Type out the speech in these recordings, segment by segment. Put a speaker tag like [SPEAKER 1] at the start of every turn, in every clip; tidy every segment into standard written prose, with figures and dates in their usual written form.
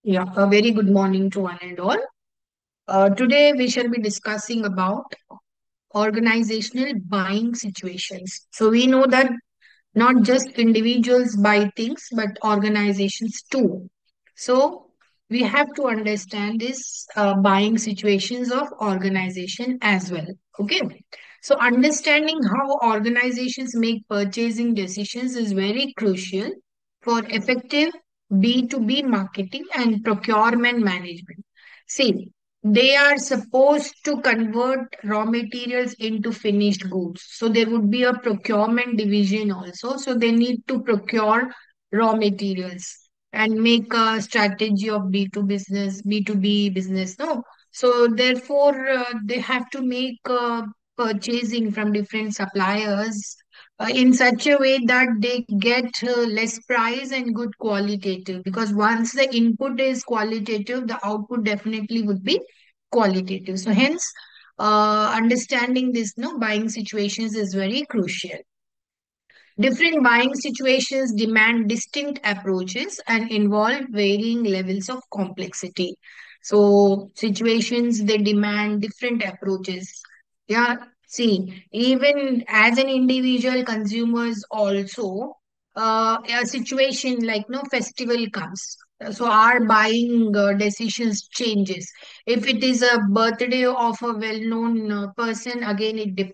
[SPEAKER 1] Yeah, a very good morning to one and all. Today we shall be discussing about organizational buying situations. So we know that not just individuals buy things, but organizations too. So we have to understand this buying situations of organization as well. Okay. So understanding how organizations make purchasing decisions is very crucial for effective B2B marketing and procurement management. See, they are supposed to convert raw materials into finished goods. So there would be a procurement division also. So they need to procure raw materials and make a strategy of B2 business, B2B business. No. So therefore, they have to make purchasing from different suppliers in such a way that they get less price and good qualitative, because once the input is qualitative, the output definitely would be qualitative. So hence, understanding this no buying situations is very crucial. Different buying situations demand distinct approaches and involve varying levels of complexity. So situations they demand different approaches. Yeah, see, even as an individual consumers also, a situation like no festival comes. So our buying decisions changes. If it is a birthday of a well-known person, again it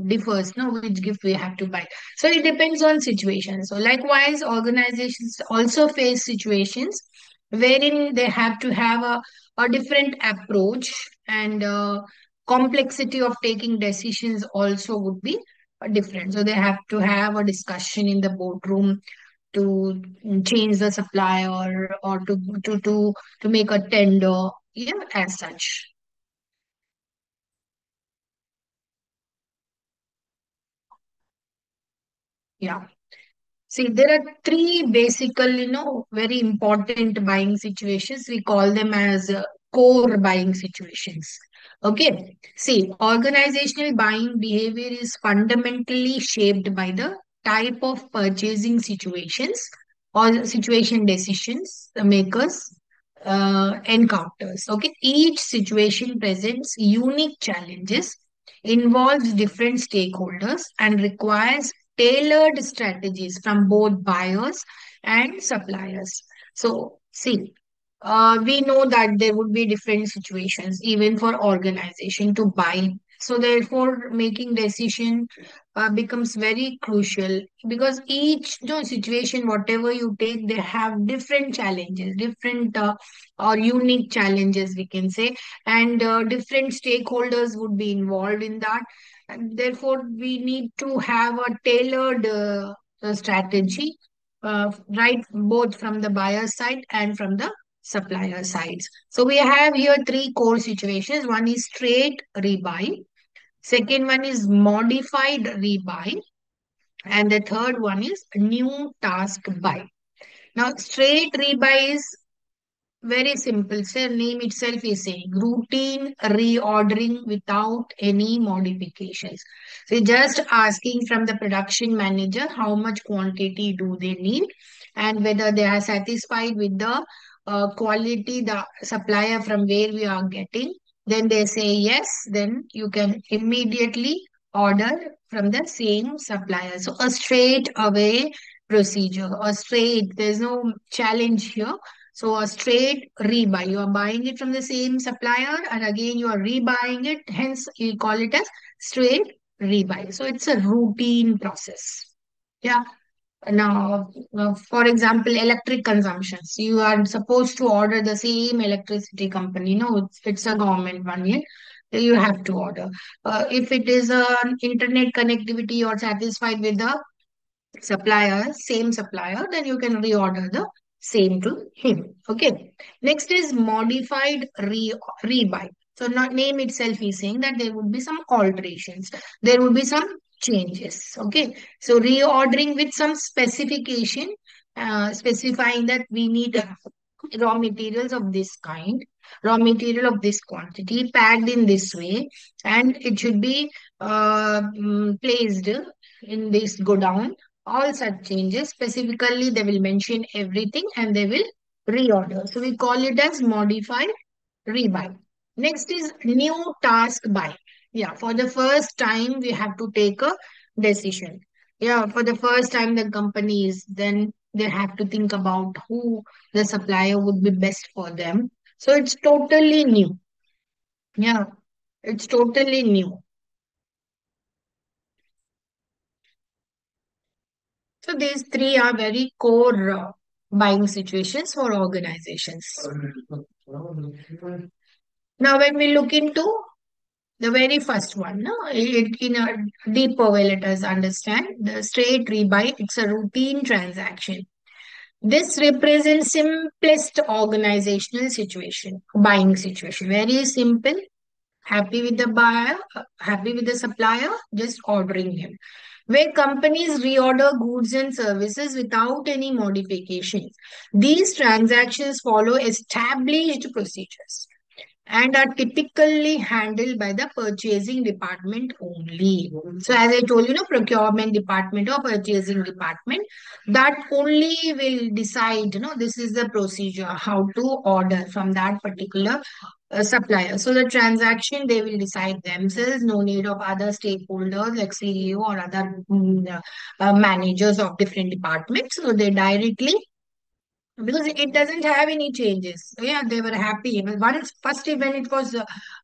[SPEAKER 1] differs. No, which gift we have to buy, so it depends on situation. So likewise, organizations also face situations wherein they have to have a different approach, and complexity of taking decisions also would be different. So they have to have a discussion in the boardroom to change the supplier, or to make a tender, yeah, as such. Yeah. See, there are three basically, very important buying situations. We call them as core buying situations. Okay. See, organizational buying behavior is fundamentally shaped by the type of purchasing situations or situation decisions the makers encounters. Okay. Each situation presents unique challenges, involves different stakeholders, and requires tailored strategies from both buyers and suppliers. So, see, we know that there would be different situations even for organization to buy. So, therefore, making decision becomes very crucial, because each situation, whatever you take, they have different challenges, different or unique challenges, we can say, and different stakeholders would be involved in that, and therefore we need to have a tailored strategy, right, both from the buyer side and from the supplier sides. So we have here three core situations. One is straight rebuy, second one is modified rebuy, and the third one is new task buy. Now straight rebuy is very simple. So name itself is saying routine reordering without any modifications. So just asking from the production manager how much quantity do they need, and whether they are satisfied with the quality the supplier from where we are getting. Then they say yes, then you can immediately order from the same supplier. So a straight away procedure, a straight, there's no challenge here. So a straight rebuy, you are buying it from the same supplier and again you are rebuying it. Hence, you call it as straight rebuy. So it's a routine process. Yeah. Now, for example, electric consumptions. You are supposed to order the same electricity company. No, it's a government one. Yeah. You have to order. If it is an internet connectivity, you're satisfied with the supplier, same supplier, then you can reorder the same to him. Okay. Next is modified rebuy. So not name itself is saying that there would be some alterations. There would be some changes. Okay. So reordering with some specification, specifying that we need raw materials of this kind, raw material of this quantity, packed in this way, and it should be placed in this godown. All such changes specifically they will mention everything and they will reorder. So we call it as modified rebuy. Next is new task buy. Yeah, for the first time we have to take a decision. Yeah, for the first time the companies then they have to think about who the supplier would be best for them. So it's totally new. Yeah, it's totally new. So these three are very core buying situations for organizations. Now, when we look into the very first one, no, in a deeper way, let us understand the straight rebuy. It's a routine transaction. This represents simplest organizational situation, buying situation. Very simple. Happy with the buyer, happy with the supplier, just ordering him. Where companies reorder goods and services without any modifications. These transactions follow established procedures and are typically handled by the purchasing department only. So, as I told you, procurement department or purchasing department, that only will decide, this is the procedure, how to order from that particular supplier. So, the transaction they will decide themselves, no need of other stakeholders like CEO or other managers of different departments. So, they directly because it doesn't have any changes. So, yeah, they were happy. But once first when it was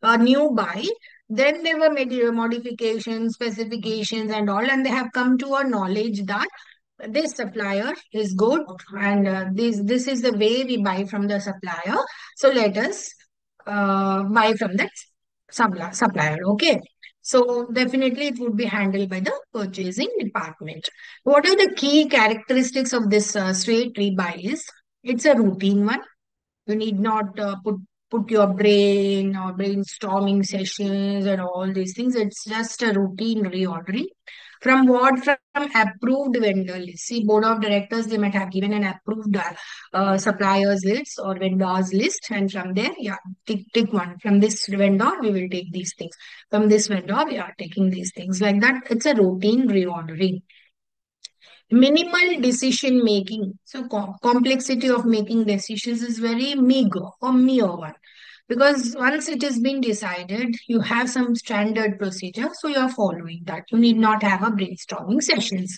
[SPEAKER 1] a new buy, then they were made modifications, specifications, and all, and they have come to a knowledge that this supplier is good, and this is the way we buy from the supplier. So let us buy from that supplier. Okay. So definitely it would be handled by the purchasing department. What are the key characteristics of this straight rebuy is it's a routine one. You need not put your brain or brainstorming sessions and all these things. It's just a routine reordering. From what? From approved vendor list. See, board of directors, they might have given an approved suppliers list or vendors list. And from there, yeah, tick one. From this vendor, we will take these things. From this vendor, we are taking these things. Like that, it's a routine reordering. Minimal decision making. So complexity of making decisions is very meager or mere one. Because once it has been decided, you have some standard procedure, so you are following that. You need not have a brainstorming sessions.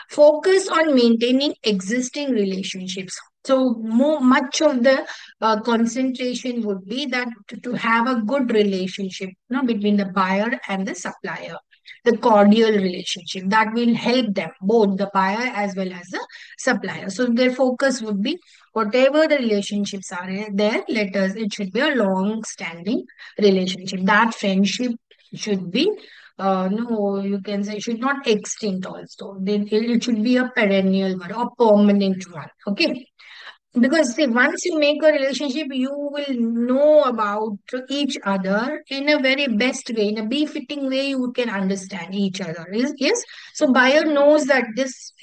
[SPEAKER 1] Focus on maintaining existing relationships. So much of the concentration would be that to have a good relationship, between the buyer and the supplier, the cordial relationship that will help them, both the buyer as well as the supplier. So their focus would be whatever the relationships are there, let us, it should be a long standing relationship. That friendship should be, no, you can say, should not extinct also. Then it should be a perennial one or permanent one. Okay. Because see, once you make a relationship, you will know about each other in a very best way, in a befitting way. You can understand each other. Yes. So buyer knows that this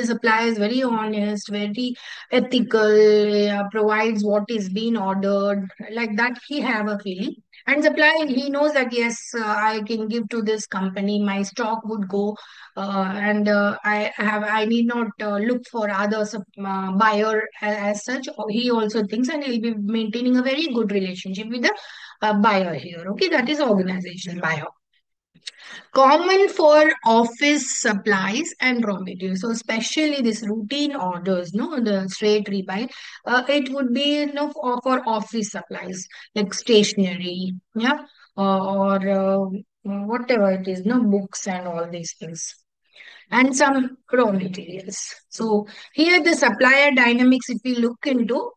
[SPEAKER 1] supplier is very honest, very ethical, provides what is being ordered. Like that, he have a feeling. And supplier, he knows that yes, I can give to this company. My stock would go and I need not look for other buyer as such. He also thinks, and he'll be maintaining a very good relationship with the buyer here. Okay, that is organizational buyer. Common for office supplies and raw materials. So especially this routine orders, no, the straight rebuy, it would be for office supplies like stationery, yeah, or whatever it is, no, books and all these things and some raw materials. So here the supplier dynamics, if we look into,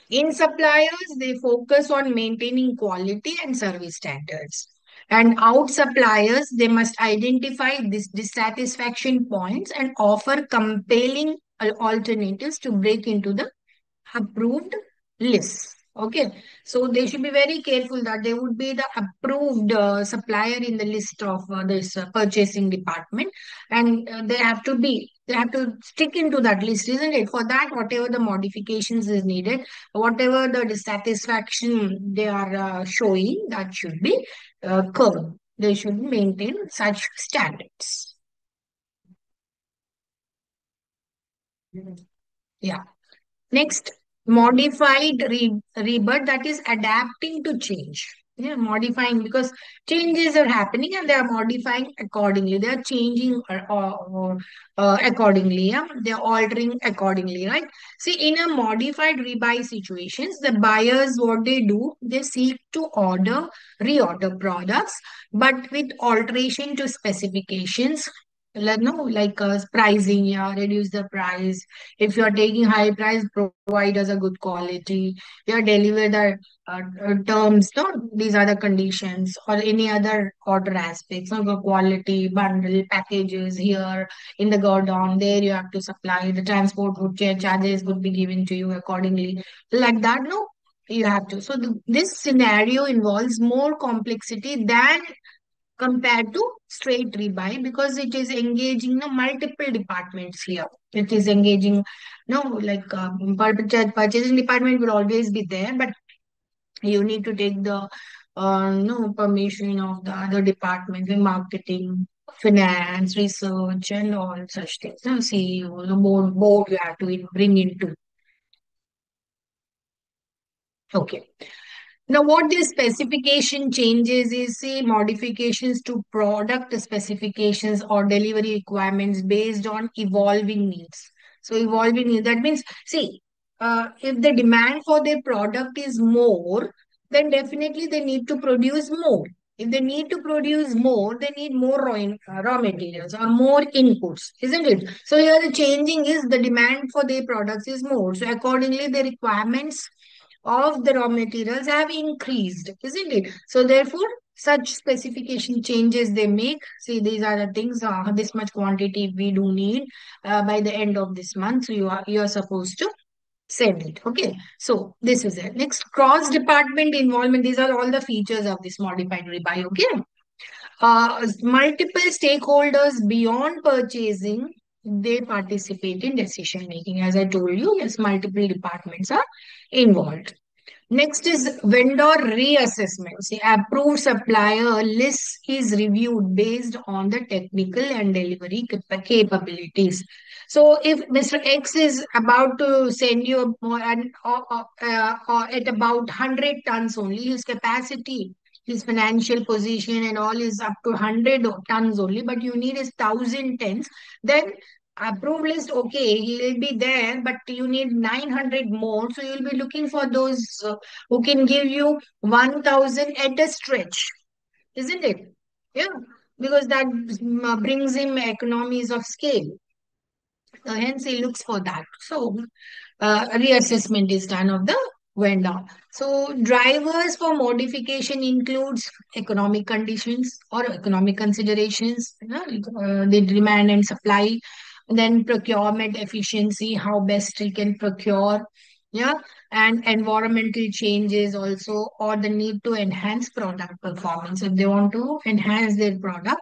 [SPEAKER 1] in suppliers, they focus on maintaining quality and service standards. And out suppliers, they must identify these dissatisfaction points and offer compelling alternatives to break into the approved list. Okay, so they should be very careful that they would be the approved supplier in the list of this purchasing department, and they have to stick into that list, isn't it? For that, whatever the modifications is needed, whatever the dissatisfaction they are showing, that should be curbed. They should maintain such standards. Yeah. Next, modified rebirth, that is adapting to change. Yeah, modifying because changes are happening and they are modifying accordingly. They are changing accordingly. Yeah, they are altering accordingly, right? See, in a modified rebuy situations, the buyers what they do, they seek to reorder products, but with alteration to specifications. No, like pricing, yeah, reduce the price. If you are taking high price, provide us a good quality. You deliver the terms, no, these are the conditions or any other order aspects, no, the quality, bundle, packages here in the go down, there you have to supply the transport would charges would be given to you accordingly. Like that, no, you have to. So this scenario involves more complexity than compared to straight rebuy because it is engaging the multiple departments here. It is engaging, no, like purchasing department will always be there, but you need to take the no permission of the other departments, the marketing, finance, research, and all such things. No, CEO, the board you have to bring into. Okay. Now, what this specification changes is, say, modifications to product specifications or delivery requirements based on evolving needs. So, evolving needs, that means, see, if the demand for their product is more, then definitely they need to produce more. If they need to produce more, they need more raw materials or more inputs, isn't it? So, here the changing is the demand for their products is more. So, accordingly, the requirements of the raw materials have increased, isn't it? So therefore, such specification changes they make. See, these are the things. This much quantity we do need by the end of this month. So you are supposed to send it. Okay. So this is it. Next, cross department involvement. These are all the features of this modified rebuy. Okay. Multiple stakeholders beyond purchasing, they participate in decision making. As I told you, yes, multiple departments are involved. Next is vendor reassessment. See, approved supplier list is reviewed based on the technical and delivery capabilities. So, if Mr. X is about to send you at about 100 tons only, his capacity, his financial position, and all is up to 100 tons only, but you need is 1,000 tons, then approved list, okay, he will be there, but you need 900 more. So you'll be looking for those who can give you 1,000 at a stretch, isn't it? Yeah, because that brings him economies of scale. Hence, he looks for that. So, reassessment is done of the vendor. So, drivers for modification includes economic conditions or economic considerations, you know, the demand and supply, then procurement efficiency, how best we can procure, yeah, and environmental changes also, or the need to enhance product performance if they want to enhance their product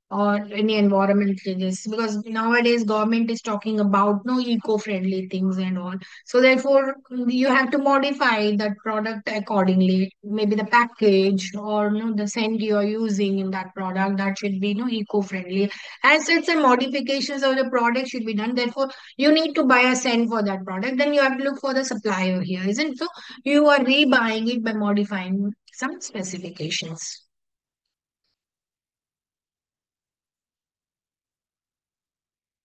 [SPEAKER 1] or any environment changes, because nowadays government is talking about no eco-friendly things and all, so therefore you have to modify that product accordingly, maybe the package or no the scent you are using in that product, that should be no eco-friendly. As such, the modifications of the product should be done, therefore you need to buy a scent for that product, then you have to look for the supplier here, isn't it? So you are rebuying it by modifying some specifications.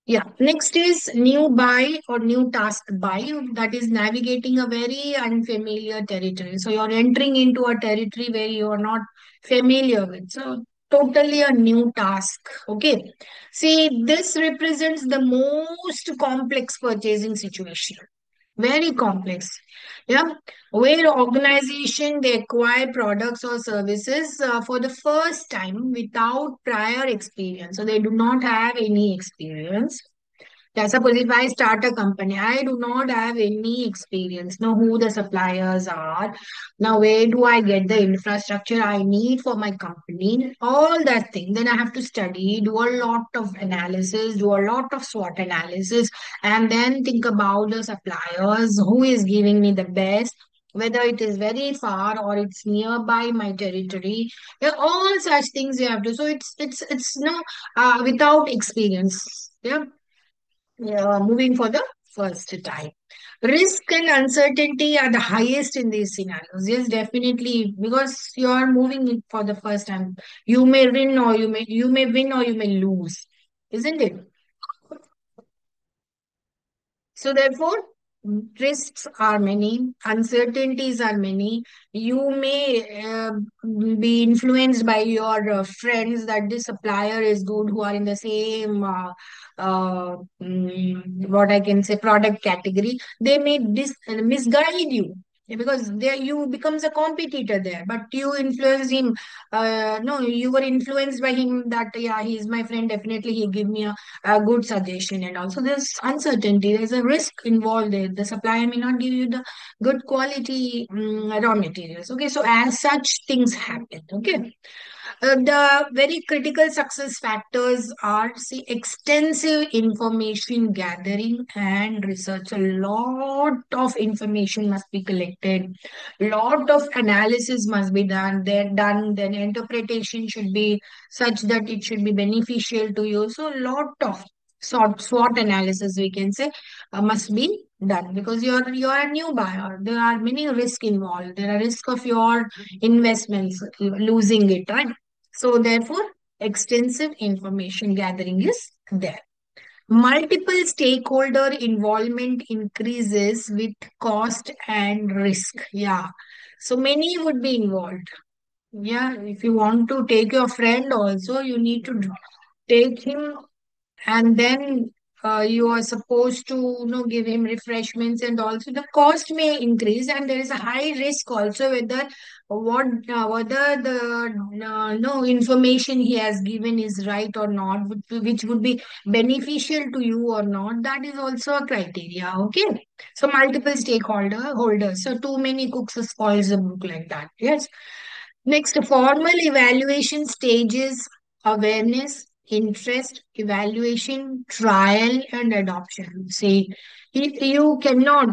[SPEAKER 1] Yeah, next is new buy or new task buy. That is navigating a very unfamiliar territory. So you're entering into a territory where you're not familiar with. So totally a new task. Okay. See, this represents the most complex purchasing situation. Very complex. Yeah. Where organization they acquire products or services for the first time without prior experience. So they do not have any experience. Yeah, suppose if I start a company, I do not have any experience, know who the suppliers are. Now, where do I get the infrastructure I need for my company? All that thing. Then I have to study, do a lot of analysis, do a lot of SWOT analysis, and then think about the suppliers, who is giving me the best, whether it is very far or it's nearby my territory. Yeah, all such things you have to. So it's no without experience. Yeah, moving further. first time. Risk and uncertainty are the highest in these scenarios. Yes, definitely, because you are moving it for the first time. You may win or you may lose, isn't it? So therefore, risks are many, uncertainties are many. You may be influenced by your friends that this supplier is good, who are in the same what I can say product category. They may misguide you. Because there you becomes a competitor there, but you influence him. No, you were influenced by him that yeah, he's my friend. Definitely, he give me a good suggestion. And also there's uncertainty, there's a risk involved there. The supplier may not give you the good quality raw materials. Okay, so as such things happen. Okay, the very critical success factors are, see, extensive information gathering and research. A lot of information must be collected, lot of analysis must be then interpretation should be such that it should be beneficial to you. So lot of SWOT analysis, we can say, must be done, because you're a new buyer. There are many risks involved. There are risk of your investments losing it, right? So therefore, extensive information gathering is there. Multiple stakeholder involvement increases with cost and risk. Yeah. So many would be involved. Yeah. If you want to take your friend also, you need to take him, and then you are supposed to give him refreshments, and also the cost may increase, and there is a high risk also whether the no information he has given is right or not, which would be beneficial to you or not. That is also a criteria. Okay, so multiple stakeholder holders, so too many cooks spoils the book, like that. Yes. Next, formal evaluation stages: awareness, interest, evaluation, trial, and adoption. See, you cannot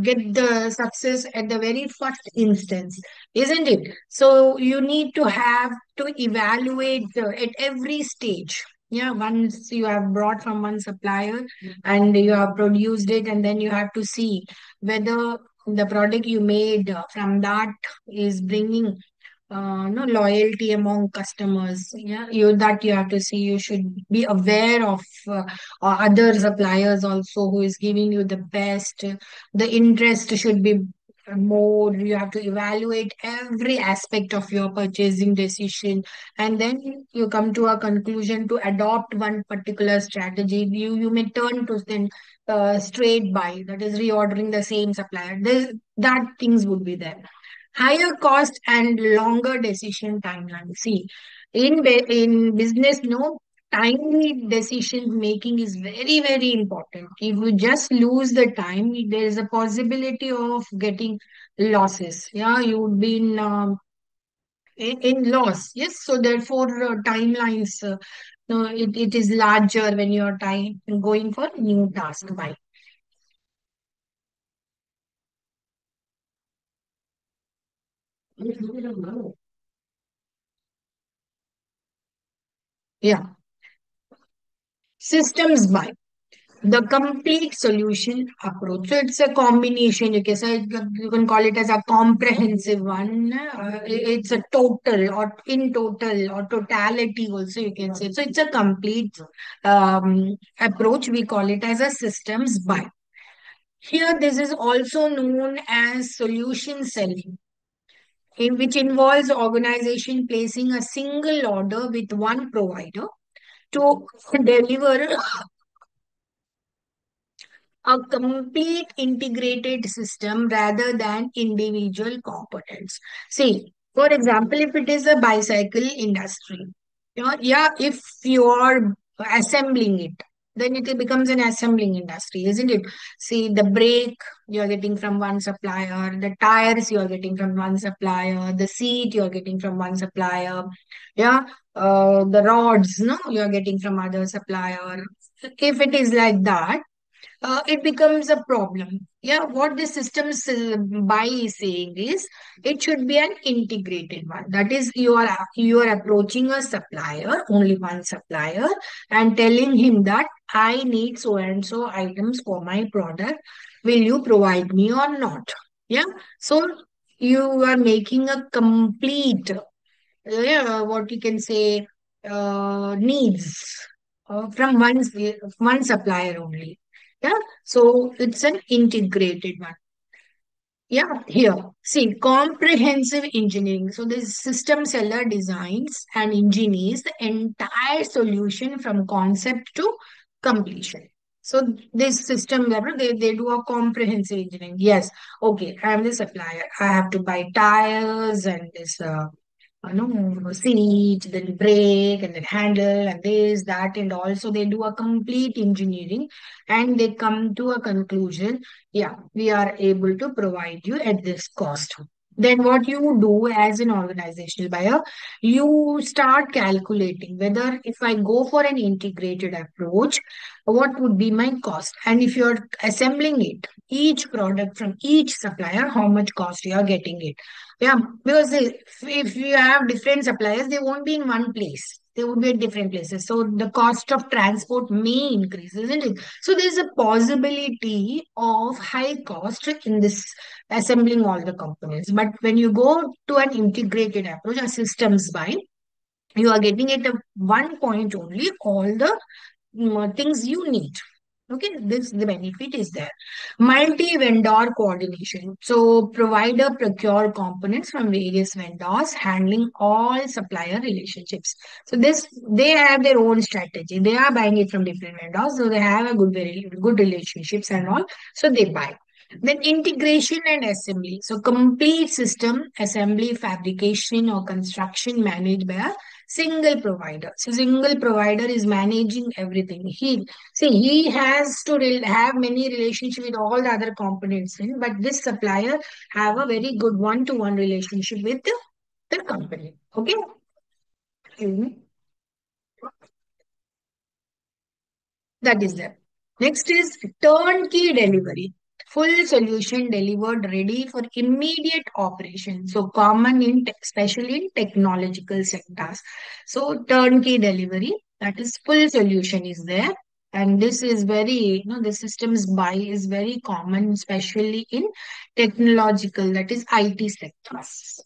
[SPEAKER 1] get the success at the very first instance, isn't it? So you need to have to evaluate at every stage. Yeah, once you have brought from one supplier and you have produced it, and then you have to see whether the product you made from that is bringing no loyalty among customers. Yeah, you have to see. You should be aware of other suppliers also who is giving you the best. The interest should be more. You have to evaluate every aspect of your purchasing decision, and then you come to a conclusion to adopt one particular strategy. You may turn to then straight buy, that is reordering the same supplier. That things would be there. Higher cost and longer decision timeline. See, in business, no, timely decision making is very, very important. If you just lose the time, there is a possibility of getting losses. Yeah, you would be in loss. Yes, so therefore timelines. No, it is larger when you are time going for new task by. Yeah, systems buy. The complete solution approach. So it's a combination. You can call it as a comprehensive one. It's a total or in total or totality also you can say. So it's a complete approach. We call it as a systems buy. Here, this is also known as solution selling, which involves organization placing a single order with one provider to deliver a complete integrated system rather than individual components. See, for example, if it is a bicycle industry, yeah, if you are assembling it, then it becomes an assembling industry, isn't it? See, the brake you are getting from one supplier, the tires you are getting from one supplier, the seat you are getting from one supplier, yeah, the rods, no, you are getting from other supplier. If it is like that, it becomes a problem. Yeah, what the systems buy is saying is it should be an integrated one. That is, you are approaching a supplier, only one supplier, and telling him that I need so and so items for my product. Will you provide me or not? Yeah. So you are making a complete, yeah, what you can say, needs from one supplier only. Yeah, so it's an integrated one. Yeah, here. See, comprehensive engineering. So this system seller designs and engineers the entire solution from concept to completion. So this system level, they do a comprehensive engineering. Yes, okay, I am the supplier. I have to buy tires and this seat, then brake, and then handle, and this, that, and also they do a complete engineering and they come to a conclusion. Yeah, we are able to provide you at this cost. Then what you do as an organizational buyer, you start calculating whether if I go for an integrated approach, what would be my cost? And if you're assembling it, each product from each supplier, how much cost you are getting it. Yeah, because if you have different suppliers, they won't be in one place. They would be at different places. So the cost of transport may increase, isn't it? So there's a possibility of high cost in this assembling all the components. But when you go to an integrated approach, a systems buy, you are getting at a one point only all the things you need. Okay, this the benefit is there. Multi-vendor coordination. So provider procure components from various vendors, handling all supplier relationships. So this they have their own strategy. They are buying it from different vendors, so they have a very good relationships and all. So they buy. Then integration and assembly. So complete system assembly, fabrication or construction managed by a single provider. So single provider is managing everything. He has to have many relationship with all the other components, but this supplier have a very good one-to-one relationship with the company. Okay. Mhm. That is there. Next is turnkey delivery. Full solution delivered ready for immediate operation. So common in especially in technological sectors. So turnkey delivery, that is full solution is there. And this is very, the systems buy is very common, especially in technological, that is IT sectors.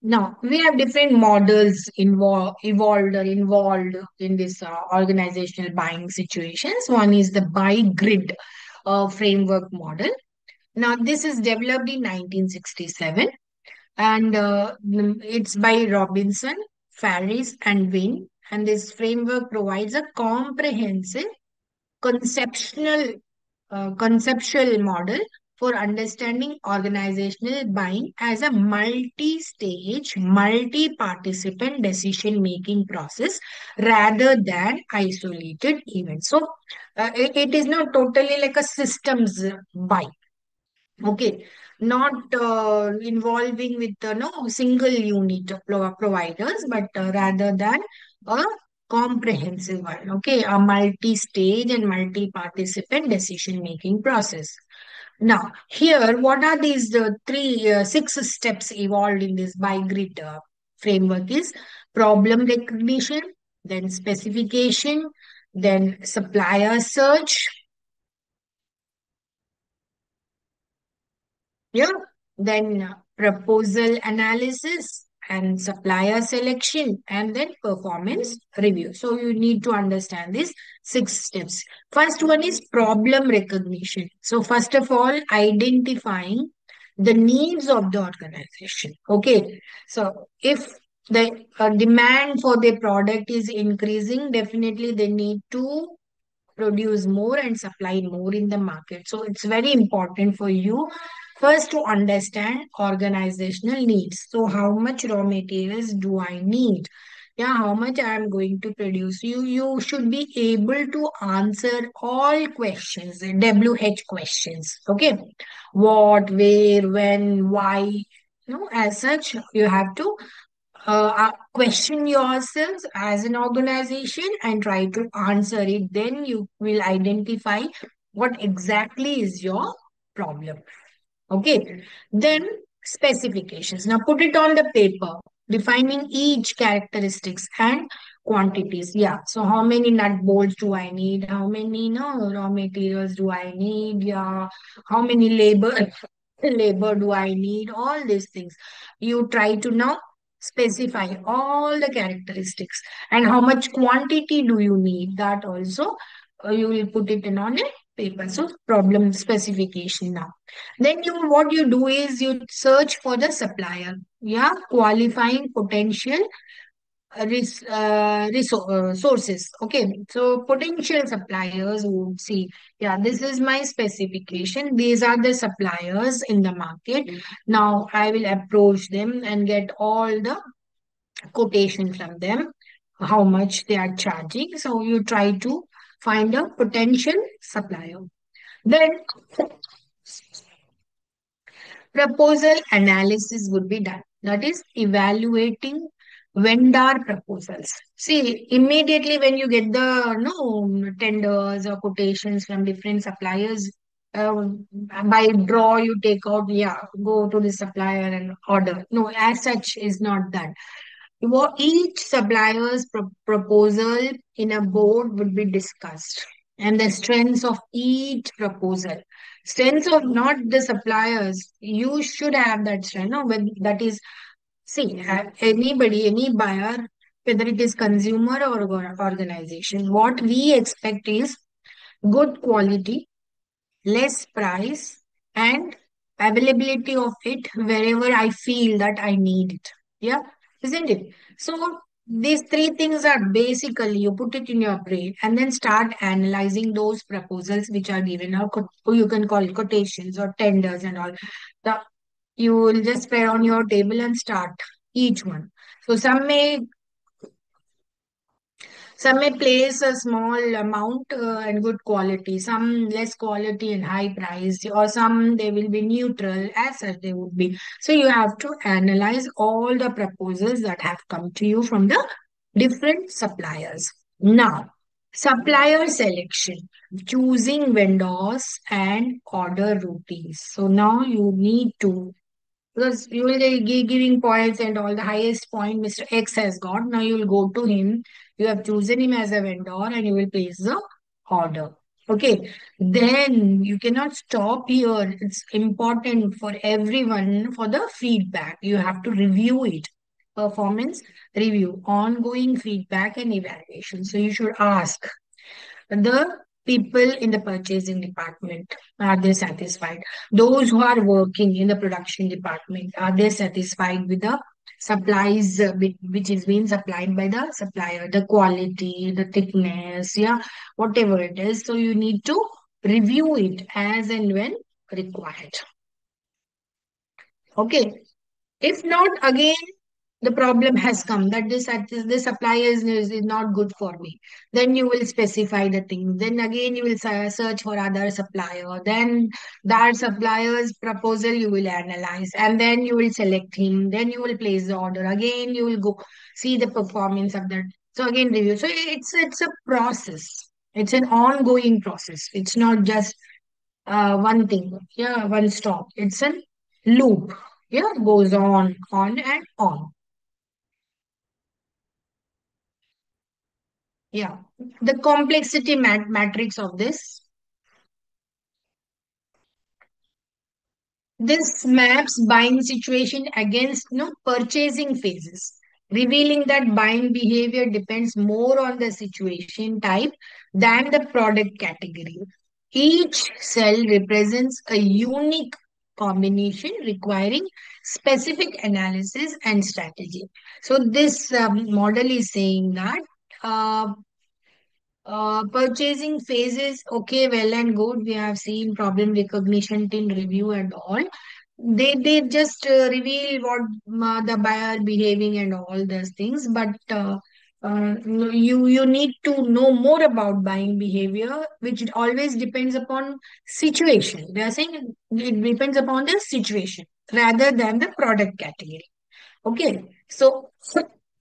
[SPEAKER 1] Now, we have different models evolved or involved in this organizational buying situations. One is the buy grid framework model. Now, this is developed in 1967 and it's by Robinson, Farris, and Wynne. And this framework provides a comprehensive conceptual conceptual model for understanding organizational buying as a multi-stage, multi-participant decision-making process rather than isolated events. So it is not totally like a systems buy. Okay, not involving with no single unit of providers, but rather than a comprehensive one. Okay, a multi-stage and multi-participant decision-making process. Now, here, what are these six steps evolved in this by grid framework is problem recognition, then specification, then supplier search, yeah, then proposal analysis and supplier selection and then performance review. So you need to understand these six steps. First one is problem recognition. So first of all, identifying the needs of the organization. Okay. So if the demand for the product is increasing, definitely they need to produce more and supply more in the market. So it's very important for you first to understand organizational needs. So how much raw materials do I need? Yeah, how much I am going to produce. You should be able to answer all questions, WH questions. Okay. What, where, when, why. No, as such, you have to question yourselves as an organization and try to answer it. Then you will identify what exactly is your problem. Okay. Then specifications. Now put it on the paper, defining each characteristics and quantities. Yeah. So how many nut bolts do I need? How many no raw materials do I need? Yeah. How many labor do I need? All these things. You try to now specify all the characteristics and how much quantity do you need. That also you will put it in on a paper. So problem specification now. Then you what you do is you search for the supplier. Yeah, qualifying potential sources. Okay, so potential suppliers would see, yeah, this is my specification. These are the suppliers in the market. Now I will approach them and get all the quotation from them, how much they are charging. So you try to find a potential supplier. Then proposal analysis would be done. That is evaluating vendor proposals. See, immediately when you get the no tenders or quotations from different suppliers, by draw you take out, yeah, go to the supplier and order. No, as such is not done. Each supplier's proposal in a board would be discussed, and the strengths of each proposal. Strengths of not the suppliers. You should have that strength. No, when that is, see, anybody, any buyer, whether it is consumer or organization, what we expect is good quality, less price, and availability of it wherever I feel that I need it. Yeah, isn't it? So these three things are basically you put it in your brain and then start analyzing those proposals which are given, or you can call it quotations or tenders and all. The you will just spread on your table and start each one. So some may place a small amount and good quality, some less quality and high price, or some they will be neutral as such they would be. So you have to analyze all the proposals that have come to you from the different suppliers. Now, supplier selection, choosing vendors and order routines. So now you need to because you will be giving points and all the highest point Mr. X has got. Now you will go to him. You have chosen him as a vendor and you will place the order. Okay. Then you cannot stop here. It's important for everyone for the feedback. You have to review it. Performance review, ongoing feedback and evaluation. So you should ask the people in the purchasing department, are they satisfied? Those who are working in the production department, are they satisfied with the supplies which is being supplied by the supplier, the quality, the thickness, yeah, whatever it is. So you need to review it as and when required. Okay. If not, again, the problem has come that this supplier is not good for me. Then you will specify the thing. Then again, you will search for other supplier. Then that supplier's proposal you will analyze, and then you will select him. Then you will place the order. Again, you will go see the performance of that. So again, review. So it's a process. It's an ongoing process. It's not just one thing. Yeah, one stop. It's a loop. Yeah, goes on and on. Yeah, the complexity matrix of this. This maps buying situation against no purchasing phases, revealing that buying behavior depends more on the situation type than the product category. Each cell represents a unique combination requiring specific analysis and strategy. So this model is saying that uh, purchasing phases, okay, well and good. We have seen problem recognition till review and all. They just reveal what the buyer behaving and all those things. But You need to know more about buying behavior, which it always depends upon situation. They are saying it depends upon the situation rather than the product category. Okay, so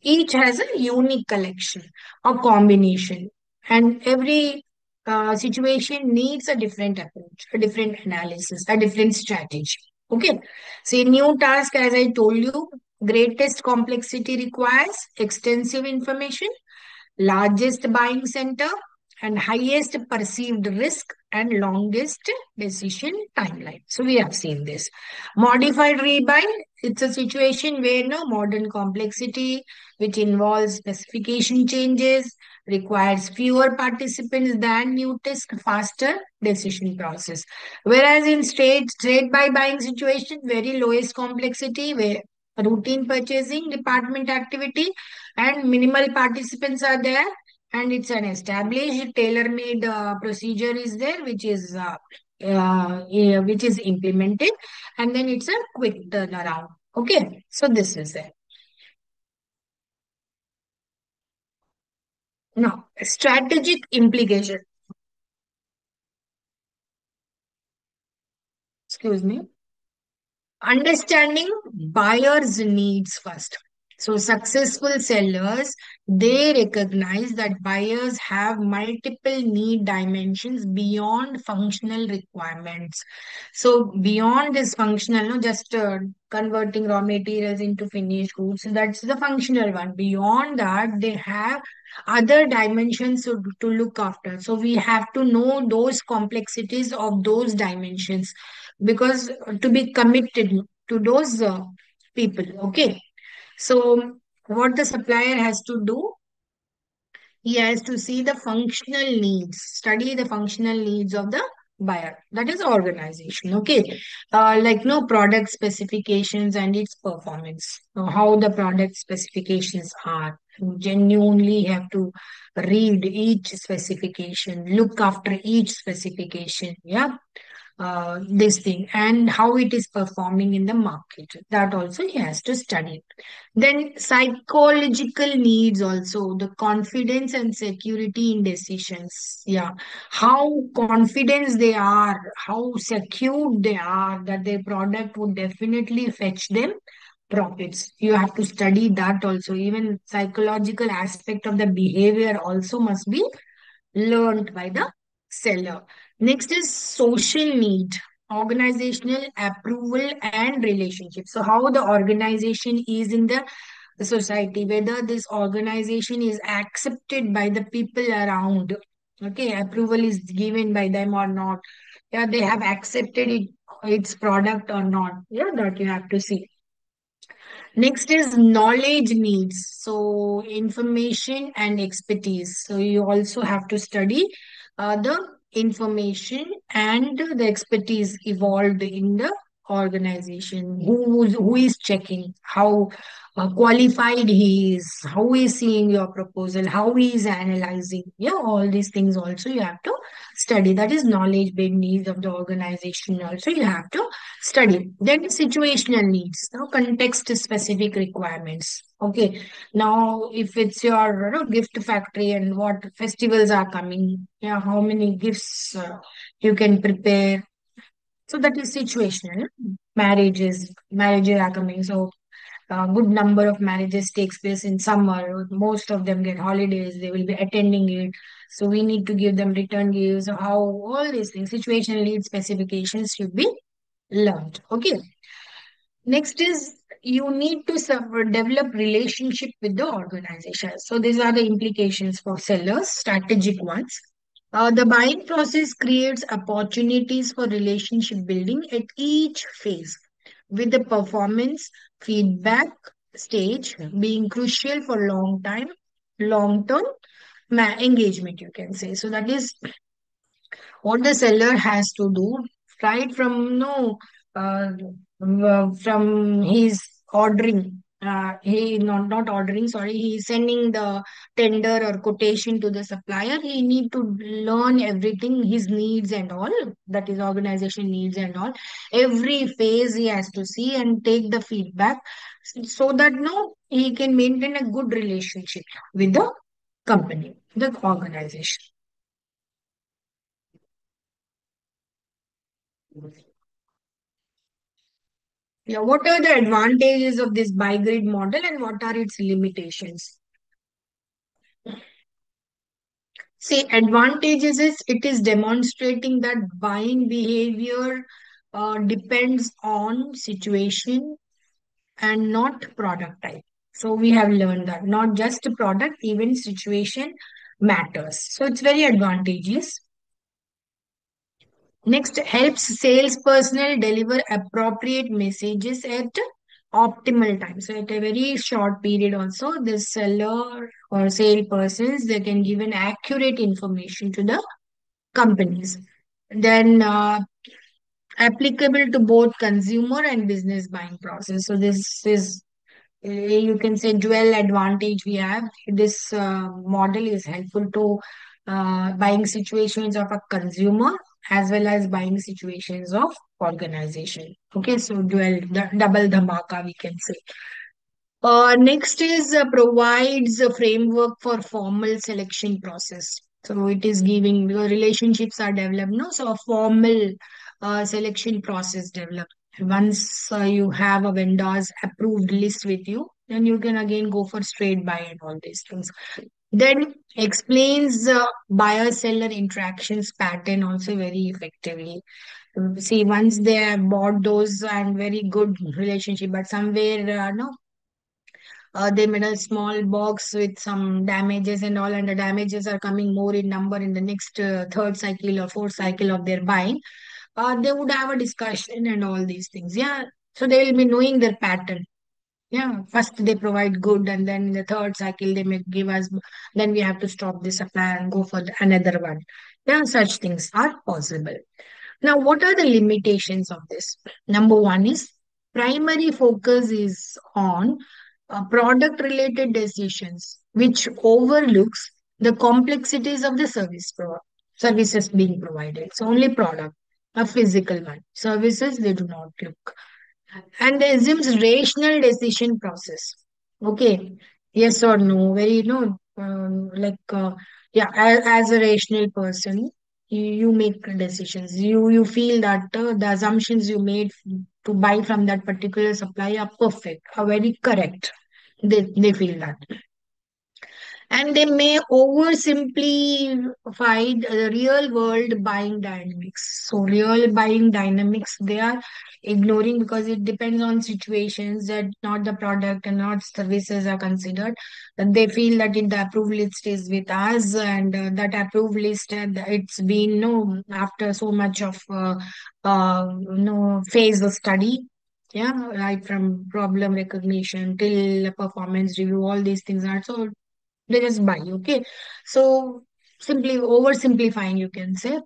[SPEAKER 1] each has a unique collection or combination, and every situation needs a different approach, a different analysis, a different strategy. Okay, so new task, as I told you, greatest complexity requires extensive information, largest buying center, and highest perceived risk and longest decision timeline. So we have seen this. Modified rebind, it's a situation where no modern complexity, which involves specification changes, requires fewer participants than new task, faster decision process. Whereas in straight by buying situation, very lowest complexity, where routine purchasing department activity and minimal participants are there, and it's an established tailor-made procedure is there, which is implemented, and then it's a quick turnaround. Okay, so this is it. Now, strategic implication. Excuse me. Understanding buyers' needs first. So successful sellers, they recognize that buyers have multiple need dimensions beyond functional requirements. So beyond this functional, no, just converting raw materials into finished goods, that's the functional one. Beyond that, they have other dimensions to look after. So we have to know those complexities of those dimensions, because to be committed to those people. Okay, so what the supplier has to do, he has to see the functional needs, study the functional needs of the buyer, that is organization. Okay, like no product specifications and its performance. How the product specifications are, you genuinely have to read each specification, look after each specification. Yeah, this thing and how it is performing in the market, that also he has to study. Then psychological needs, also the confidence and security in decisions. Yeah, how confident they are, how secure they are that their product would definitely fetch them profits. You have to study that also. Even psychological aspect of the behavior also must be learned by the seller. Next is social need, organizational approval and relationship. So how the organization is in the society, whether this organization is accepted by the people around. Okay, approval is given by them or not. Yeah, they have accepted its product or not. Yeah, that you have to see. Next is knowledge needs. So information and expertise. So you also have to study the information and the expertise evolved in the organization. Who is checking how qualified he is, how he is seeing your proposal, how he is analyzing. Yeah, all these things also you have to study. That is knowledge based needs of the organization. Also, you have to study. Then situational needs, now context specific requirements. Okay, now if it's your gift factory and what festivals are coming, yeah, how many gifts you can prepare. So that is situational. Marriages are coming. So a good number of marriages takes place in summer. Most of them get holidays. They will be attending it. So we need to give them return gifts. So how all these things, situational need specifications should be learned. Okay. Next is you need to develop relationship with the organization. So these are the implications for sellers, strategic ones. The buying process creates opportunities for relationship building at each phase, with the performance feedback stage being crucial for long term engagement, you can say. So that is what the seller has to do right from no from his ordering. he not ordering, sorry, he is sending the tender or quotation to the supplier. He need to learn everything, his needs and all, that is organization needs and all. Every phase he has to see and take the feedback, so that no, he can maintain a good relationship with the company, the organization. Yeah, what are the advantages of this buy grid model and what are its limitations? See, advantages is it is demonstrating that buying behavior depends on situation and not product type. So we have learned that not just product, even situation matters. So it's very advantageous. Next, helps sales personnel deliver appropriate messages at optimal time. So at a very short period also, the seller or sale persons, they can give an accurate information to the companies. Then applicable to both consumer and business buying process. So this is you can say dual advantage we have. This model is helpful to buying situations of a consumer as well as buying situations of organization. Okay, so double dhamaka we can say. Next is provides a framework for formal selection process. So it is giving because relationships are developed, no? So a formal selection process developed. Once you have a vendor's approved list with you, then you can again go for straight buy and all these things. Then explains buyer seller interactions pattern also very effectively. See, once they have bought those and very good relationship, but somewhere no, they made a small box with some damages and all, and the damages are coming more in number in the next third cycle or fourth cycle of their buying. They would have a discussion and all these things. Yeah. So they will be knowing their pattern. Yeah. First they provide good, and then in the third cycle they may give us, then we have to stop the supply and go for another one. Yeah. Such things are possible. Now, what are the limitations of this? Number one is primary focus is on product related decisions, which overlooks the complexities of the services being provided. It's only product, a physical one. Services, they do not look, and they assumes rational decision process. Okay, yes or no, very yeah, as a rational person, you make decisions. You feel that the assumptions you made to buy from that particular supply are perfect, are very correct. They feel that, and they may oversimplify the real world buying dynamics. So real buying dynamics they are ignoring because it depends on situations that not the product and not services are considered. And they feel that in the approved list is with us, and that approved list it's been no after so much of phase of study. Yeah, right from problem recognition till performance review, all these things are so they just buy. Okay, so simply oversimplifying, you can say.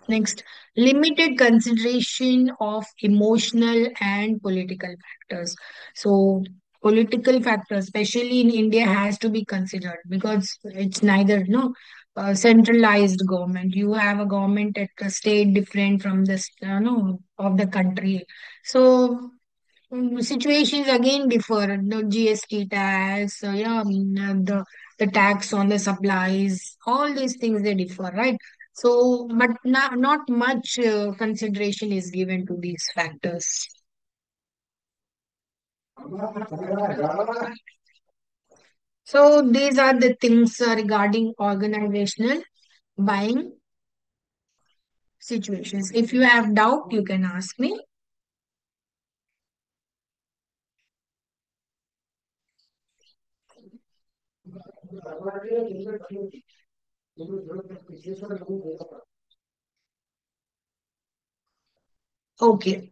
[SPEAKER 1] Next, limited consideration of emotional and political factors. So political factors, especially in India, has to be considered because it's neither no centralized government. You have a government at the state different from the no of the country. So situations again differ. The GST tax, yeah, the tax on the supplies, all these things they differ, right? So, but not much consideration is given to these factors. So these are the things regarding organizational buying situations. If you have doubt, you can ask me. Okay.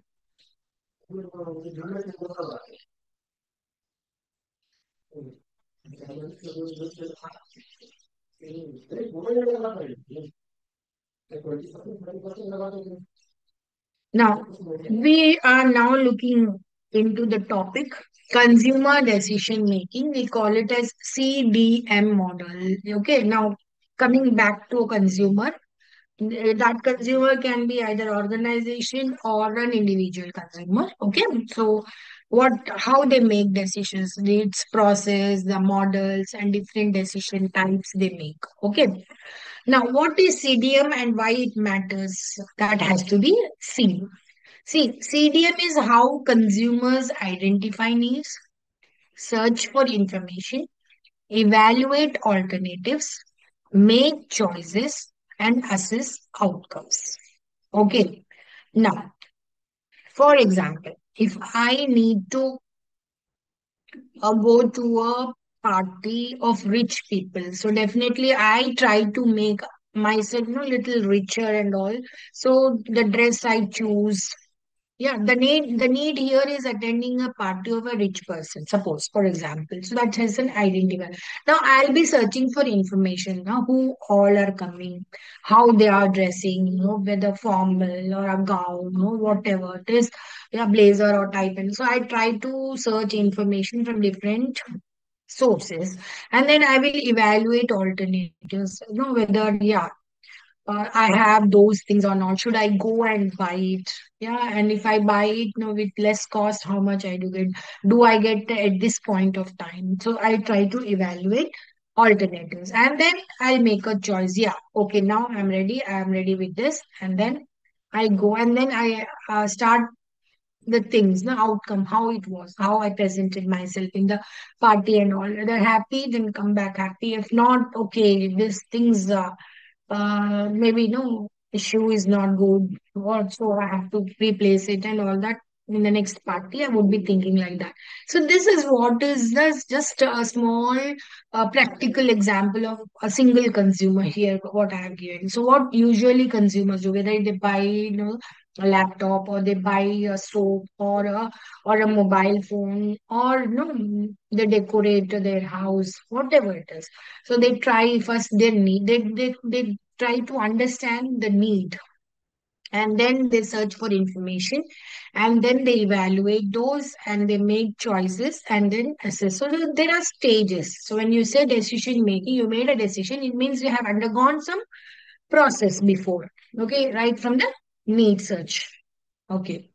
[SPEAKER 1] Now, we are now looking. into the topic consumer decision making. We call it as CDM model. Okay, now coming back to a consumer, that consumer can be either organization or an individual consumer. Okay, so what how they make decisions, its process, the models, and different decision types they make. Okay, now what is CDM and why it matters? That has to be seen. See, CDM is how consumers identify needs, search for information, evaluate alternatives, make choices, and assess outcomes. Okay. Now, for example, if I need to go to a party of rich people, so definitely I try to make myself little richer and all. So the dress I choose, yeah, the need here is attending a party of a rich person, suppose, for example. So that has an identifier. Now I'll be searching for information now, who all are coming, how they are dressing, whether formal or a gown, whatever it is, yeah, blazer or type. And so I try to search information from different sources, and then I will evaluate alternatives, whether, yeah, I have those things or not. Should I go and buy it? Yeah, and if I buy it, with less cost, how much I do get? Do I get at this point of time? So I try to evaluate alternatives, and then I'll make a choice. Yeah, okay, now I'm ready. I'm ready with this, and then I go, and then I start the things, the outcome, how it was, how I presented myself in the party and all. They're happy, then come back happy. If not, okay, these things. Maybe no issue is not good, or so I have to replace it and all that. In the next party I would be thinking like that. So this is what is this, just a small practical example of a single consumer here, what I have given. So what usually consumers do, whether they buy a laptop, or they buy a soap, or a mobile phone, or they decorate their house, whatever it is. So they try first their need. They try to understand the need, and then they search for information, and then they evaluate those, and they make choices, and then assess. So there are stages. So when you say decision making, you made a decision, it means you have undergone some process before. Okay, right from the need search. Okay.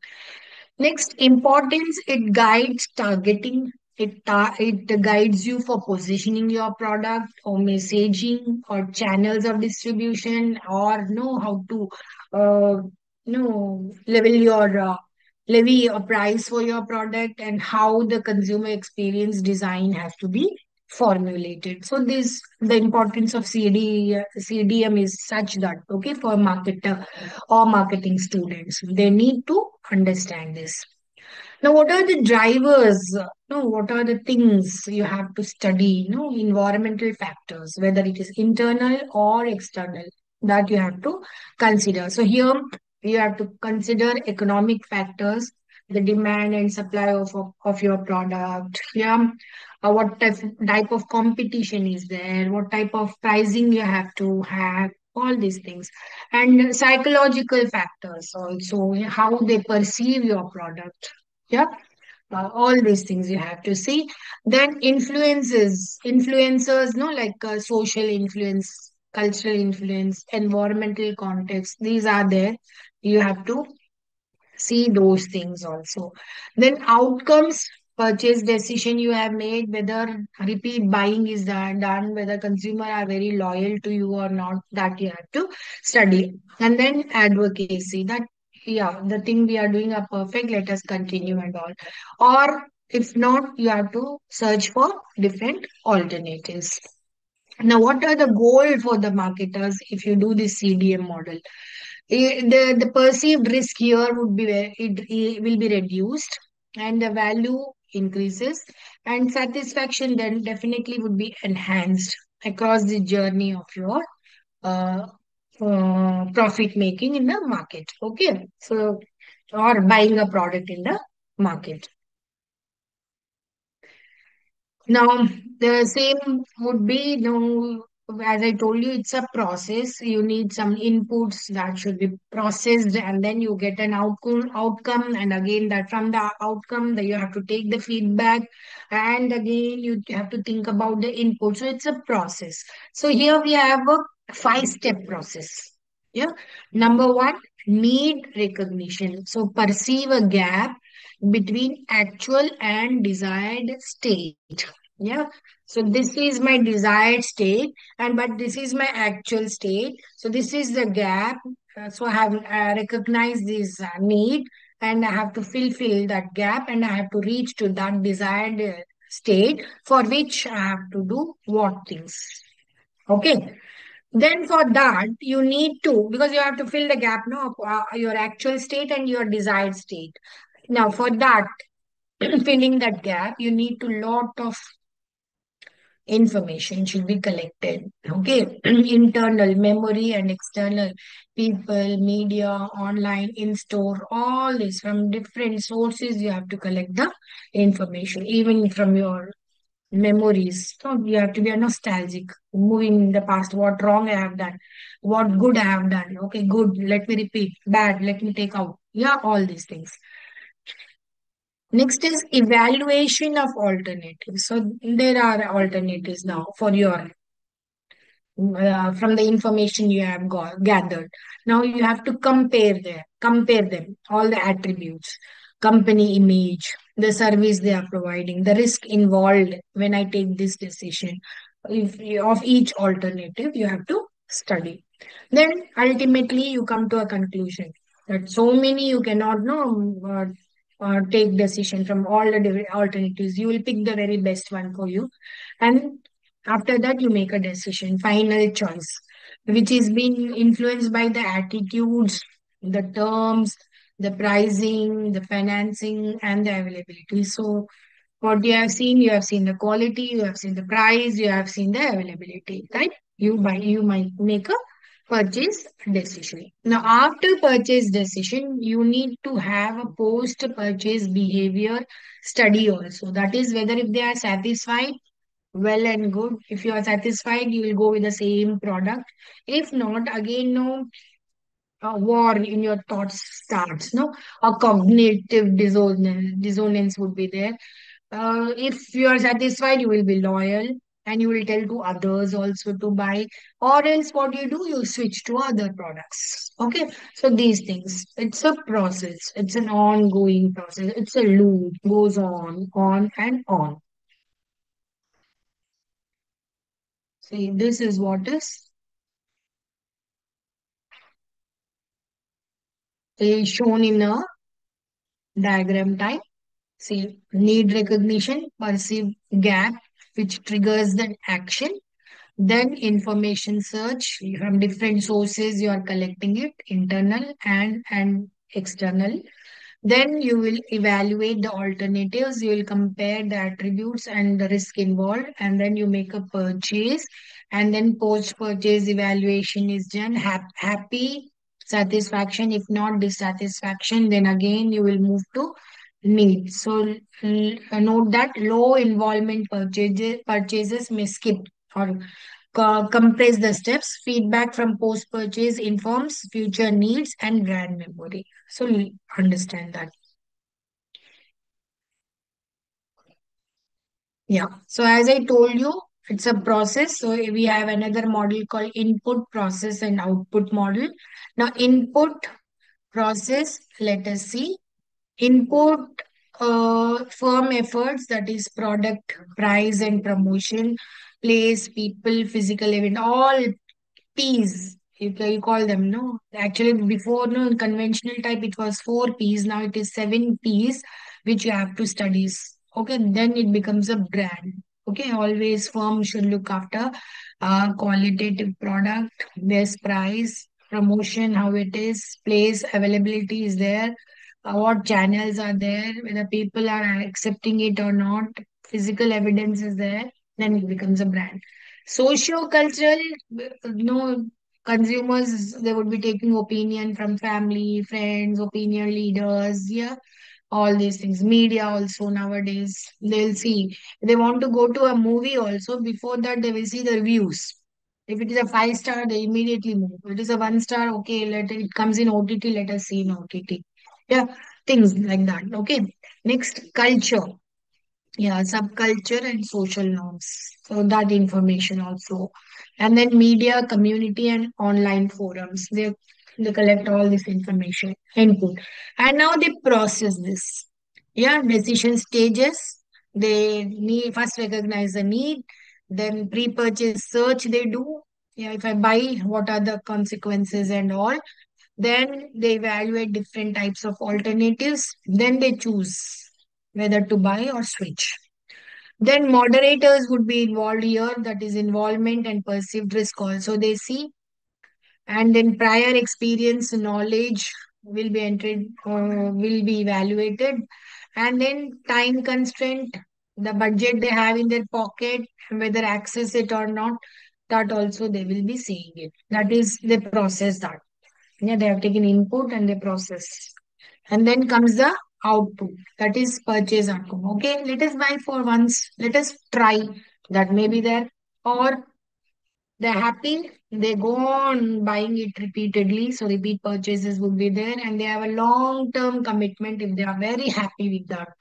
[SPEAKER 1] Next, importance, it guides targeting. It guides you for positioning your product, or messaging, or channels of distribution, or know how to level your levy a price for your product, and how the consumer experience design has to be formulated. So this the importance of CDM is such that, okay, for marketer or marketing students, they need to understand this. Now, what are the drivers? No, what are the things you have to study? Environmental factors, whether it is internal or external, that you have to consider. So here you have to consider economic factors, the demand and supply of your product. Yeah, what type of competition is there? What type of pricing you have to have? All these things, and psychological factors also, how they perceive your product. Yeah, all these things you have to see. Then influencers, no, like social influence, cultural influence, environmental context. These are there. You have to see those things also. Then outcomes, purchase decision you have made, whether repeat buying is done, whether consumer are very loyal to you or not, that you have to study. And then advocacy, that yeah, the thing we are doing are perfect, let us continue and all. Or if not, you have to search for different alternatives. Now, what are the goal for the marketers if you do this CDM model? The perceived risk here would be it will be reduced, and the value increases, and satisfaction then definitely would be enhanced across the journey of your uh, profit making in the market. Okay, so or buying a product in the market. Now, the same would be, as I told you, it's a process. You need some inputs that should be processed, and then you get an outcome. And again, that from the outcome, that you have to take the feedback, and again, you have to think about the input. So it's a process. So here we have a five-step process. Yeah. Number one, need recognition. So perceive a gap between actual and desired state. Yeah. So this is my desired state, and but this is my actual state. So this is the gap. So I have recognized this need, and I have to fulfill that gap, and I have to reach to that desired state, for which I have to do what things. Okay. Then for that, you need to, because you have to fill the gap, no, of, your actual state and your desired state. Now, for that, filling that gap, you need to lot of information should be collected. Okay. Internal memory and external people, media, online, in store, all this from different sources. You have to collect the information, even from your memories. So you have to be a nostalgic, moving in the past. What wrong I have done, what good I have done. Okay, good. Let me repeat. Bad. Let me take out. Yeah, all these things. Next is evaluation of alternatives. So there are alternatives now for your from the information you have gathered. Now you have to compare them, all the attributes, company image, the service they are providing, the risk involved when I take this decision. If of each alternative, you have to study. Then ultimately you come to a conclusion that so many you cannot know. Take decision from all the different alternatives. You will pick the very best one for you, and after that, you make a decision, final choice, which is being influenced by the attitudes, the terms, the pricing, the financing, and the availability. So, what you have seen the quality, you have seen the price, you have seen the availability, right? You might make a purchase decision. Now, after purchase decision, you need to have a post-purchase behavior study also. That is whether if they are satisfied, well and good. If you are satisfied, you will go with the same product. If not, again, no, a war in your thoughts starts. No, a cognitive dissonance would be there. If you are satisfied, you will be loyal, and you will tell to others also to buy. Or else, what you do, you switch to other products. Okay, so these things. It's a process. It's an ongoing process. It's a loop. Goes on and on. See, this is what is shown in a diagram type. See, need recognition, perceive gap, which triggers the action. Then information search from different sources. You are collecting it, internal and external. Then you will evaluate the alternatives. You will compare the attributes and the risk involved, and then you make a purchase. And then post-purchase evaluation is done. Happy, satisfaction. If not dissatisfaction, then again you will move to need. So note that low involvement purchases may skip or compress the steps. Feedback from post-purchase informs future needs and brand memory. So understand that. Yeah. So as I told you, it's a process. So we have another model called input process and output model. Now input process, let us see. Input firm efforts, that is product, price and promotion, place, people, physical event, all P's. You call them, no? Actually, before, no, in conventional type, it was four P's. Now it is seven P's, which you have to study. Okay, then it becomes a brand. Okay, always firm should look after qualitative product, best price, promotion, how it is, place, availability is there, what channels are there, whether people are accepting it or not, physical evidence is there, then it becomes a brand. Socio-cultural, no, consumers, they would be taking opinion from family, friends, opinion leaders, yeah, all these things. Media also nowadays, they'll see. They want to go to a movie also. Before that, they will see the reviews. If it is a five star, they immediately move. If it is a one star, okay, let it comes in OTT, let us see in OTT. Yeah, things like that. Okay. Next, culture. Yeah, subculture and social norms. So that information also. And then media, community, and online forums. They collect all this information, input. And now they process this. Yeah, decision stages. They need first recognize the need, then pre-purchase search they do. Yeah, if I buy, what are the consequences and all. Then they evaluate different types of alternatives. Then they choose whether to buy or switch. Then moderators would be involved here, that is involvement and perceived risk also they see. And then prior experience, knowledge will be entered, will be evaluated. And then time constraint, the budget they have in their pocket, whether access it or not, that also they will be seeing it. That is, they process that. Yeah, they have taken input and they process. And then comes the output, that is purchase outcome. Okay, let us buy for once. Let us try that may be there. Or they're happy, they go on buying it repeatedly. So repeat purchases would be there and they have a long-term commitment if they are very happy with that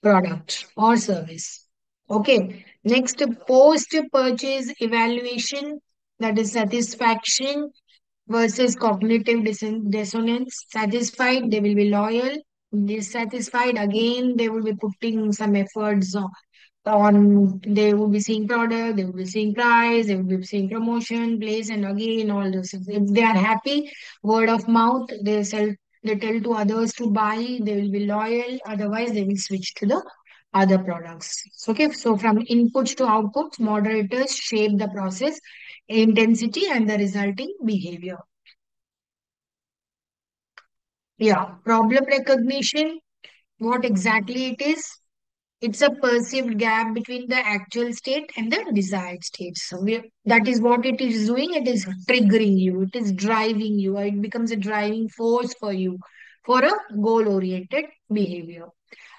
[SPEAKER 1] product or service. Okay, next post-purchase evaluation, that is satisfaction versus cognitive dissonance. Satisfied, they will be loyal. Dissatisfied, again, they will be putting some efforts on, they will be seeing product, they will be seeing price, they will be seeing promotion, place, and again, all those things. If they are happy, word of mouth, they sell, they tell to others to buy, they will be loyal. Otherwise, they will switch to the other products. So, okay, so from inputs to outputs, moderators shape the process, intensity, and the resulting behavior. Yeah, problem recognition, what exactly it is? It's a perceived gap between the actual state and the desired state. So that is what it is doing. It is triggering you. It is driving you. It becomes a driving force for you for a goal-oriented behavior.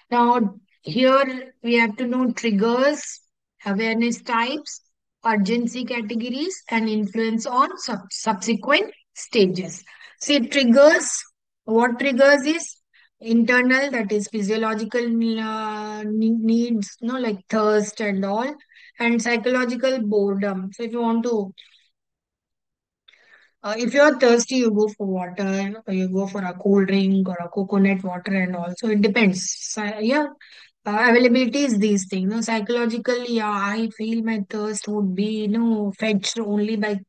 [SPEAKER 1] Now, here we have to know triggers, awareness types, urgency categories, and influence on subsequent stages. See, triggers, what triggers is internal, that is physiological needs, like thirst and all, and psychological boredom. So, if you want to if you're thirsty, you go for water, or you go for a cold drink or a coconut water and all. So it depends. Yeah, availability is these things. Psychologically, yeah, I feel my thirst would be, fetched only by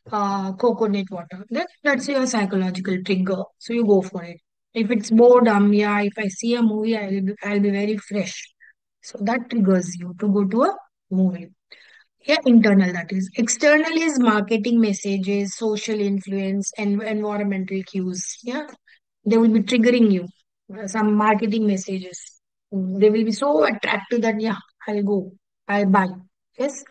[SPEAKER 1] coconut water. That's your psychological trigger. So you go for it. If it's boredom, yeah, if I see a movie, I'll be very fresh. So that triggers you to go to a movie. Yeah, internal that is. External is marketing messages, social influence, and environmental cues. Yeah, they will be triggering you. Some marketing messages. They will be so attractive that yeah, I'll go, I'll buy. Yes,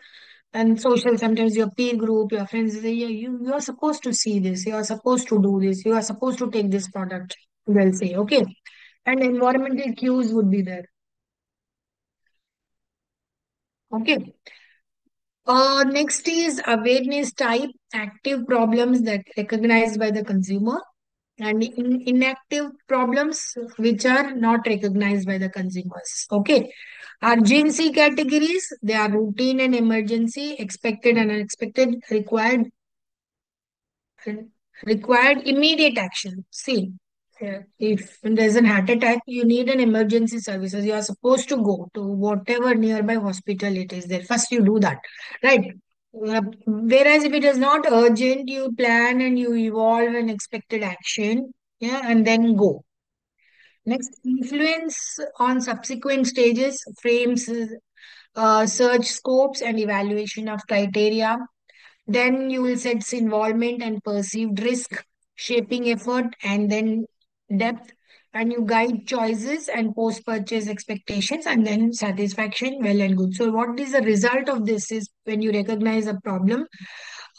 [SPEAKER 1] and social. Sometimes your peer group, your friends say, yeah, you are supposed to see this. You are supposed to do this. You are supposed to take this product. They'll say okay, and environmental cues would be there. Okay. Next is awareness type, active problems that recognized by the consumer, and inactive problems which are not recognized by the consumers. Okay. Urgency categories, they are routine and emergency, expected and unexpected, required immediate action. See, if there's an heart attack, you need an emergency services. You are supposed to go to whatever nearby hospital it is there. First, you do that, right? Whereas if it is not urgent, you plan and you evolve an expected action, yeah, and then go. Next, influence on subsequent stages, frames, search scopes, and evaluation of criteria. Then you will set involvement and perceived risk, shaping effort, and then depth. And you guide choices and post purchase expectations, and then satisfaction, well and good. So, what is the result of this is when you recognize a problem,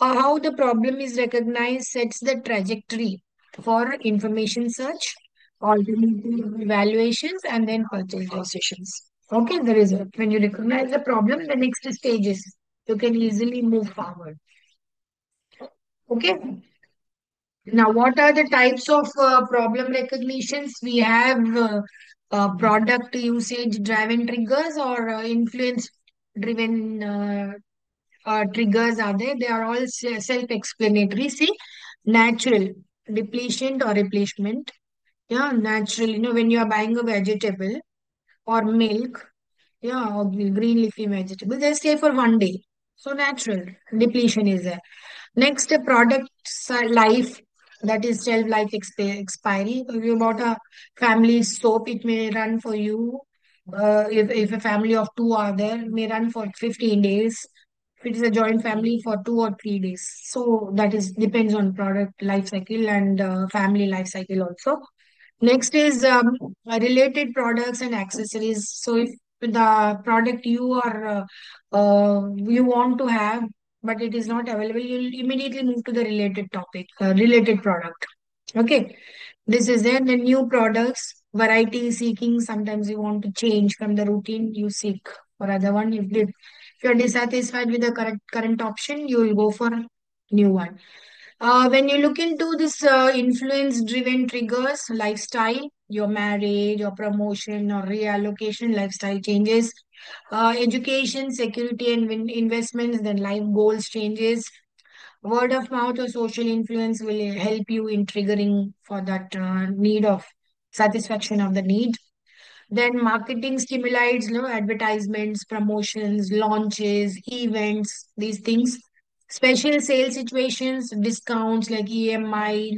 [SPEAKER 1] how the problem is recognized sets the trajectory for information search, alternative evaluations, and then purchase decisions. Okay, the result. When you recognize the problem, the next stage is you can easily move forward. Okay. Now, what are the types of problem recognitions? We have product usage driven triggers or influence driven triggers are there. They are all self-explanatory. See, natural, depletion or replacement. Yeah, natural. When you are buying a vegetable or milk, yeah, or green leafy vegetable, they stay for 1 day. So natural depletion is there. Next, the product life, that is shelf life expiry. If you bought a family soap, it may run for you. If a family of two are there, may run for 15 days. If it is a joint family, for 2 or 3 days. So that is depends on product life cycle and family life cycle also. Next is related products and accessories. So if the product you want to have, but it is not available, you'll immediately move to the related topic, related product. Okay, this is there. The new products, variety seeking. Sometimes you want to change from the routine you seek for other one. If you're dissatisfied with the current option, you will go for new one. When you look into this influence driven triggers, lifestyle, your marriage, your promotion or reallocation, lifestyle changes, education, security and investments, then life goals changes, word of mouth or social influence will help you in triggering for that need of satisfaction of the need. Then marketing stimulates, advertisements, promotions, launches, events, these things. Special sale situations, discounts like EMI,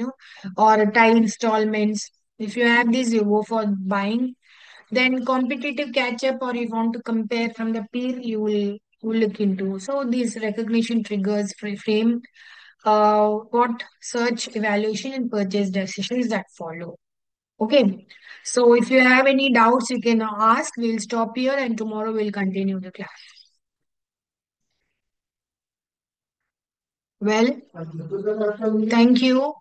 [SPEAKER 1] or time installments. If you have these, you go for buying. Then competitive catch up, or you want to compare from the peer, you will look into. So these recognition triggers frame what search, evaluation, and purchase decisions that follow. Okay. So if you have any doubts, you can ask. We'll stop here and tomorrow we'll continue the class. Well, thank you.